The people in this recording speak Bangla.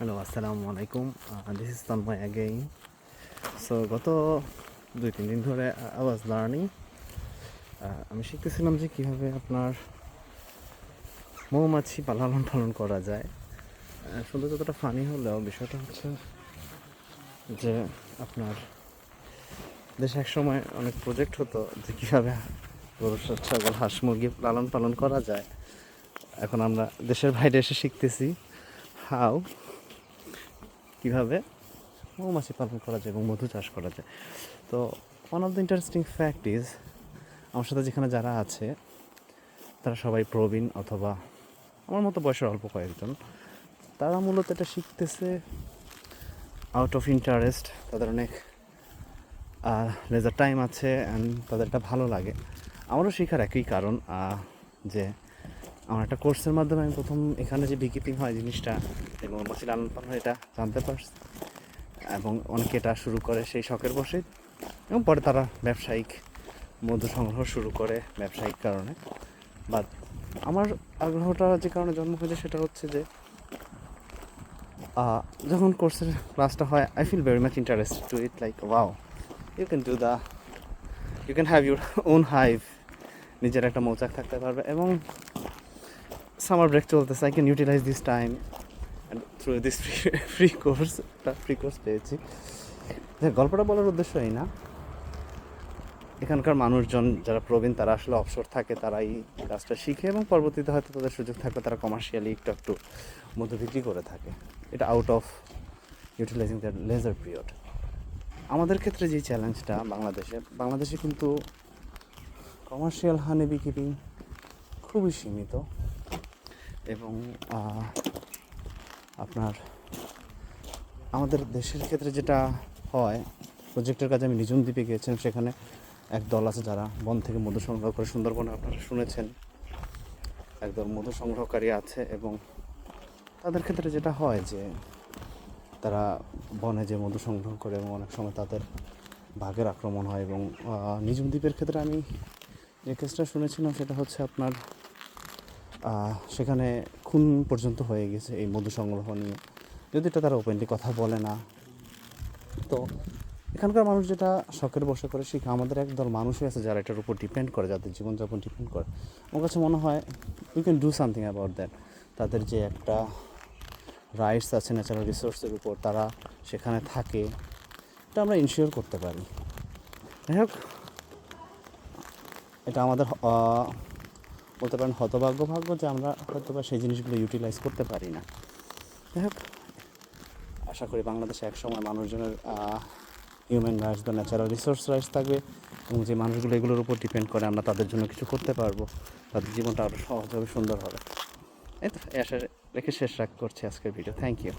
হ্যালো, আসসালামু আলাইকুম। This is Tanmoy again. So গত 2-3 দিন ধরে আই ওয়াজ লার্নিং। আমি শিখতেছিলাম যে কীভাবে আপনার মৌমাছি লালন পালন করা যায়। শুনতে যতটা ফানি হলেও বিষয়টা হচ্ছে যে আপনার দেশে একসময় অনেক প্রজেক্ট হতো যে কীভাবে গরু, ছাগল, হাঁস, মুরগি লালন পালন করা যায়। এখন আমরা দেশের বাইরে এসে শিখতেছি হাউ কীভাবে মৌমাছি পালন করা যায় এবং মধু চাষ করা যায়। তো one of the interesting fact is, আমার সাথে যেখানে যারা আছে তারা সবাই প্রবীণ অথবা আমার মতো বয়সের অল্প কয়েকজন। তারা মূলত এটা শিখতেছে আউট অফ ইন্টারেস্ট। তাদের অনেক লেজার টাইম আছে অ্যান্ড তাদের এটা ভালো লাগে। আমারও শেখার একই কারণ, যে আমার একটা কোর্সের মাধ্যমে আমি প্রথম এখানে যে বিকিপিং হয় জিনিসটা এবং মৌমাছি লালন পালন হয় এটা জানতে পারছি, এবং অনেকে এটা শুরু করে সেই শখের বসে এবং পরে তারা ব্যবসায়িক মধু সংগ্রহ শুরু করে ব্যবসায়িক কারণে। বাট আমার আগ্রহটা যে কারণে জন্ম হয়েছে সেটা হচ্ছে যে যখন কোর্সের ক্লাসটা হয় I feel very much interested to it, like wow you can have your own hive, নিজের একটা মৌচাক থাকতে পারবে। এবং সামার ব্রেক চলতেছে, I can utilise this time through this free course পেয়েছি। গল্পটা বলার উদ্দেশ্য এই না, এখানকার মানুষজন যারা প্রবীণ তারা আসলে অবসর থাকে, তারা এই কাজটা শিখে এবং পরবর্তীতে হয়তো তাদের সুযোগ থাকলে তারা কমার্শিয়ালি একটু মধু বিক্রি করে থাকে, এটা out of utilising their leisure period. আমাদের ক্ষেত্রে যে চ্যালেঞ্জটা বাংলাদেশে কিন্তু কমার্শিয়াল হানি বিকিপিং খুবই সীমিত। এবং আপনার আমাদের দেশের ক্ষেত্রে যেটা হয়, প্রজেক্টের কাজে আমি নিঝুম দ্বীপে গিয়েছিলাম, সেখানে এক দল আছে যারা বন থেকে মধু সংগ্রহ করে, সুন্দরবনে আপনারা শুনেছেন একদল মধু সংগ্রহকারী আছে। এবং তাদের ক্ষেত্রে যেটা হয় যে তারা বনে যে মধু সংগ্রহ করে এবং অনেক সময় তাদের বাঘের আক্রমণ হয়। এবং নিঝুম দ্বীপের ক্ষেত্রে আমি যে কেসটা শুনেছিলাম সেটা হচ্ছে আপনার সেখানে খুন পর্যন্ত হয়ে গেছে এই মধু সংগ্রহ নিয়ে, যদি এটা তারা ওপেনলি কথা বলে না। তো এখানকার মানুষ যেটা শখের বসে করে শিখে, আমাদের একদল মানুষই আছে যারা এটার উপর ডিপেন্ড করে, যাদের জীবনযাপন ডিপেন্ড করে। আমার কাছে মনে হয় we can do something about that. তাদের যে একটা রাইটস আছে ন্যাচারাল রিসোর্সের উপর, তারা সেখানে থাকে, এটা আমরা ইনশিওর করতে পারি। যাই হোক, এটা আমাদের বলতে পারেন হতভাগ্য যে আমরা হয়তো বা সেই জিনিসগুলো ইউটিলাইজ করতে পারি না। যাই হোক, আশা করি বাংলাদেশে একসময় মানুষজনের হিউম্যান রাইটস বা ন্যাচারাল রিসোর্স রাইটস থাকবে এবং যে মানুষগুলো এগুলোর উপর ডিপেন্ড করে আমরা তাদের জন্য কিছু করতে পারবো, তাদের জীবনটা আরও সহজ হবে, সুন্দর হবে। এই তো এই আশা রেখে শেষ করছি আজকের ভিডিও। Thank you.